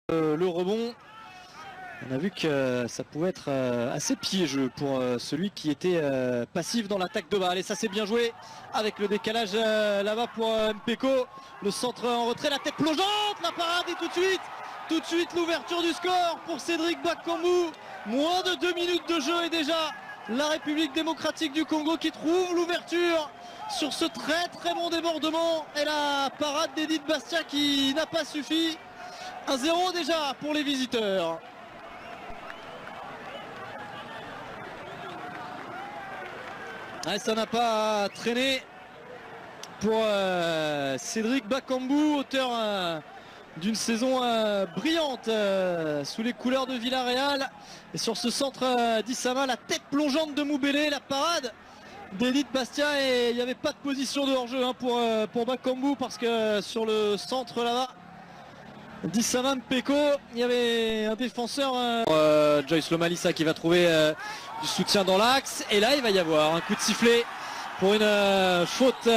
le rebond. On a vu que ça pouvait être assez piégeux pour celui qui était passif dans l'attaque de balle. Et ça c'est bien joué avec le décalage là-bas pour Mpeko. Le centre en retrait, la tête plongeante, la parade et tout de suite l'ouverture du score pour Cédric Bakambu. Moins de 2 minutes de jeu et déjà la République démocratique du Congo qui trouve l'ouverture sur ce très bon débordement. Et la parade d'Edith Bastia qui n'a pas suffi. 1-0 déjà pour les visiteurs. Ouais, ça n'a pas traîné pour Cédric Bakambu, auteur d'une saison brillante sous les couleurs de Villarreal. Et sur ce centre d'Issama, la tête plongeante de Moubélé, la parade d'Edith Bastia, et il n'y avait pas de position de hors-jeu pour Bakambu, parce que sur le centre là-bas d'Issama Mpeko, il y avait un défenseur, Joyce Lomalissa, qui va trouver du soutien dans l'axe. Et là il va y avoir un coup de sifflet pour une faute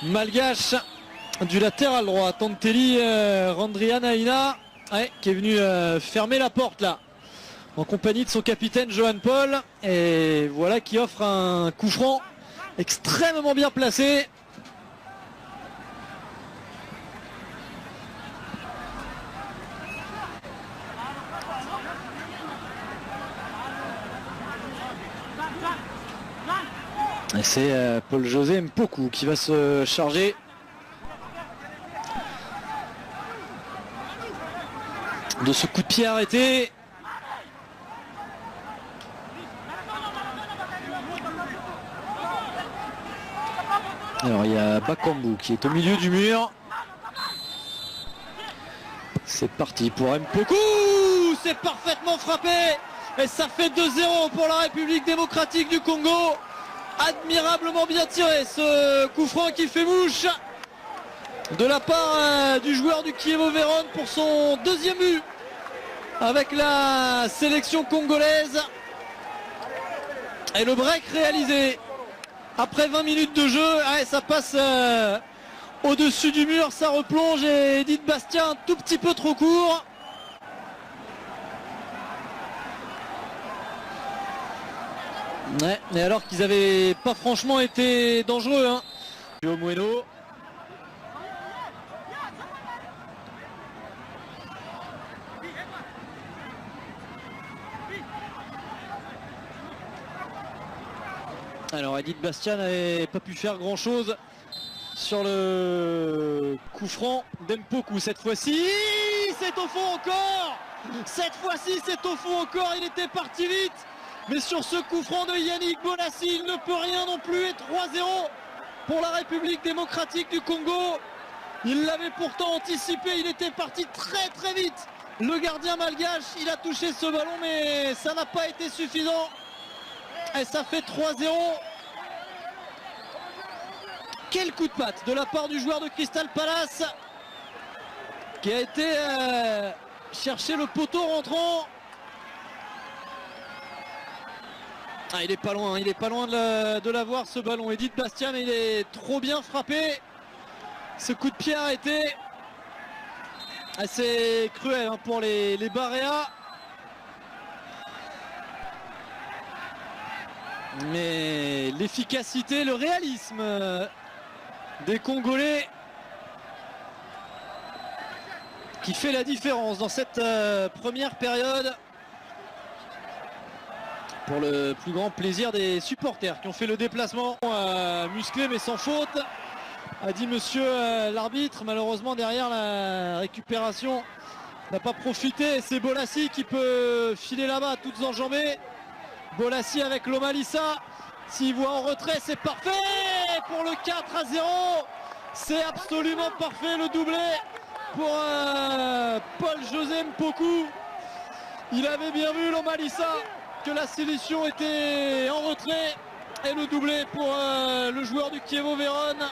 malgache du latéral droit, Tantelli Randrianaina, qui est venu fermer la porte là en compagnie de son capitaine Johan Paul, et voilà qui offre un coup franc extrêmement bien placé. Et c'est Paul-José Mpoku qui va se charger de ce coup de pied arrêté. Alors il y a Bakambu qui est au milieu du mur. C'est parti pour Mpoku, c'est parfaitement frappé et ça fait 2-0 pour la République démocratique du Congo. Admirablement bien tiré ce coup franc qui fait mouche de la part du joueur du Chievo Vérone pour son deuxième but avec la sélection congolaise. Et le break réalisé après 20 minutes de jeu, ça passe au-dessus du mur, ça replonge, et Edith Bastia un tout petit peu trop court. Ouais, mais alors qu'ils n'avaient pas franchement été dangereux, hein. Bueno. Alors Edith Bastia n'avait pas pu faire grand chose sur le coup franc d'Mpoku. Cette fois-ci c'est au fond encore. Cette fois-ci c'est au fond encore, il était parti vite. Mais sur ce coup franc de Yannick Bolassi, il ne peut rien non plus, et 3-0 pour la République démocratique du Congo. Il l'avait pourtant anticipé, il était parti très vite. Le gardien malgache, il a touché ce ballon, mais ça n'a pas été suffisant. Et ça fait 3-0. Quel coup de patte de la part du joueur de Crystal Palace, qui a été chercher le poteau rentrant. Il est pas loin de l'avoir ce ballon, Edith Bastia, mais il est trop bien frappé. Ce coup de pied arrêté, assez cruel pour les Barréas. Mais l'efficacité, le réalisme des Congolais qui fait la différence dans cette première période, pour le plus grand plaisir des supporters qui ont fait le déplacement. Musclé mais sans faute, a dit monsieur l'arbitre. Malheureusement derrière, la récupération n'a pas profité. C'est Bolassi qui peut filer là-bas, toutes enjambées. Bolassi avec Lomalissa, s'il voit en retrait, c'est parfait pour le 4-0. C'est absolument parfait, le doublé pour Paul-José Mpoku. Il avait bien vu Lomalissa que la sélection était en retrait, et le doublé pour le joueur du Chievo Vérone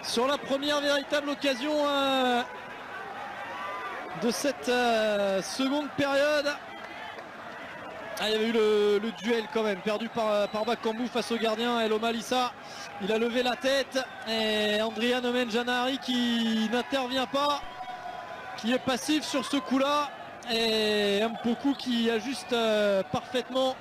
sur la première véritable occasion de cette seconde période. Il y avait eu le duel quand même perdu par Bakambu face au gardien, et Lomalissa, il a levé la tête, et Andrian Omen Janari qui n'intervient pas. qui est passif sur ce coup-là. Et Mpoku qui ajuste parfaitement.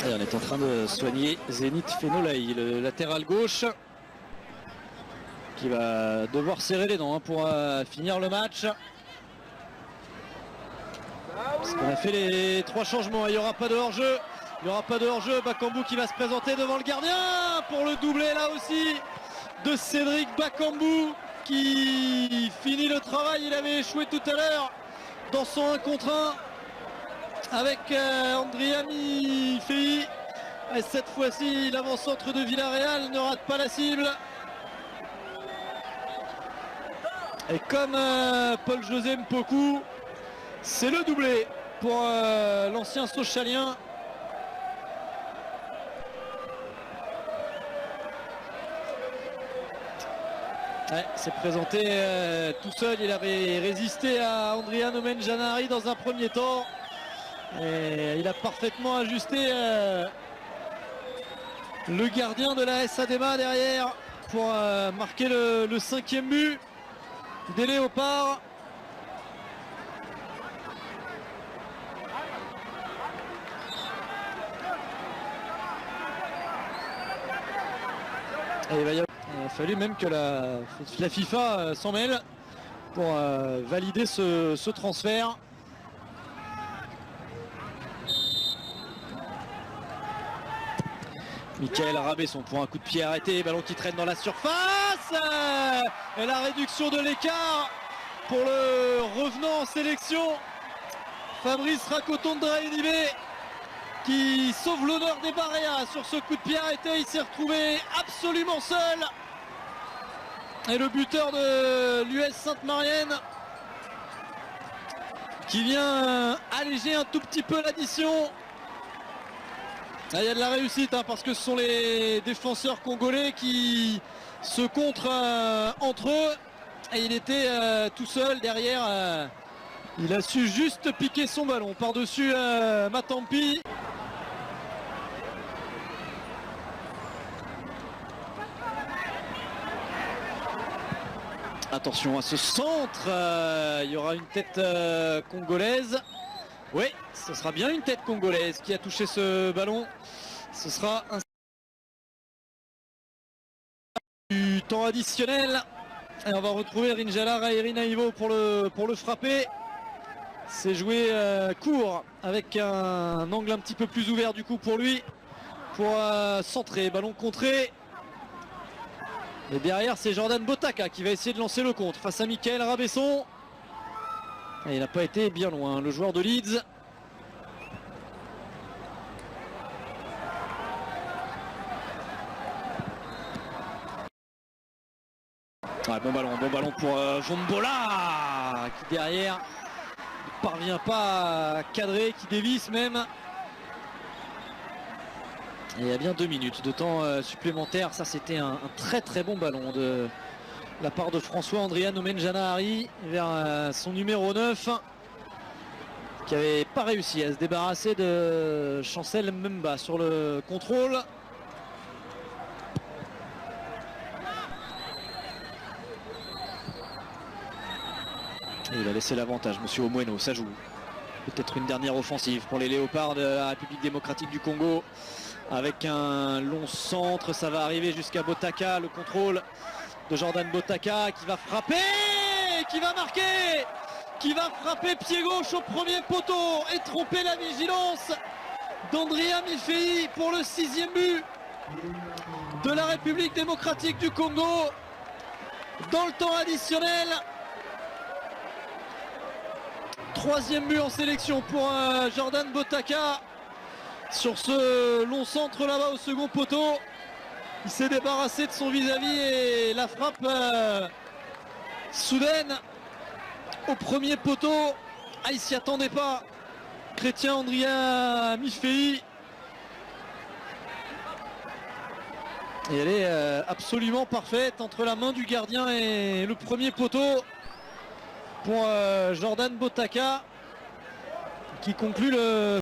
Et on est en train de soigner Zénith Fenolaï, le latéral gauche, qui va devoir serrer les dents pour finir le match. Parce qu'on a fait les 3 changements, il n'y aura pas de hors-jeu. Il n'y aura pas de hors-jeu. Bakambu qui va se présenter devant le gardien pour le doublé là aussi de Cédric Bakambu qui finit le travail. Il avait échoué tout à l'heure dans son 1 contre 1 avec Andrea Mifei. Et cette fois-ci, l'avant-centre de Villarreal ne rate pas la cible. Et comme Paul-José Mpoku, c'est le doublé pour l'ancien Sochalien. Ouais, s'est présenté tout seul, il avait résisté à Andrea Nomen Janari dans un premier temps. Et il a parfaitement ajusté le gardien de la SA Déma derrière pour marquer le 5e but des Léopards. Et il a fallu même que la FIFA s'en mêle pour valider ce transfert. Michael Rabesson pour un coup de pied arrêté, ballon qui traîne dans la surface et la réduction de l'écart pour le revenant en sélection Fabrice Rakotondraenibé qui sauve l'honneur des Barréas sur ce coup de pied arrêté. Il s'est retrouvé absolument seul et le buteur de l'US Sainte-Marienne qui vient alléger un tout petit peu l'addition. Là, il y a de la réussite parce que ce sont les défenseurs congolais qui se contrent entre eux et il était tout seul derrière. Il a su juste piquer son ballon par-dessus Matampi. Attention à ce centre, il y aura une tête congolaise. Oui, ce sera bien une tête congolaise qui a touché ce ballon. Ce sera un du temps additionnel. Et on va retrouver Rinjala Rairinaïvo pour le frapper. C'est joué court avec un angle un petit peu plus ouvert du coup pour lui. Pour centrer, ballon contré. Et derrière c'est Jordan Botaka qui va essayer de lancer le contre face à Michael Rabesson. Et il n'a pas été bien loin, le joueur de Leeds. Ouais, bon ballon pour Jombola qui derrière ne parvient pas à cadrer, qui dévisse même. Et il y a bien 2 minutes de temps supplémentaire. Ça c'était un très très bon ballon de la part de François Andrea Nomen Janari vers son numéro 9 qui n'avait pas réussi à se débarrasser de Chancel Mbemba sur le contrôle. Et il a laissé l'avantage, monsieur Omweno, ça joue. Peut-être une dernière offensive pour les Léopards de la République démocratique du Congo. Avec un long centre, ça va arriver jusqu'à Botaka, le contrôle de Jordan Botaka qui va frapper, qui va marquer, qui va frapper pied gauche au premier poteau et tromper la vigilance d'Andrea Mifei pour le 6e but de la République démocratique du Congo dans le temps additionnel. 3e but en sélection pour Jordan Botaka sur ce long centre là-bas au second poteau. Il s'est débarrassé de son vis-à-vis et la frappe soudaine au premier poteau. Ah, il s'y attendait pas. Chrétien Andrea Mifei. Et elle est absolument parfaite entre la main du gardien et le premier poteau pour Jordan Botaka qui conclut le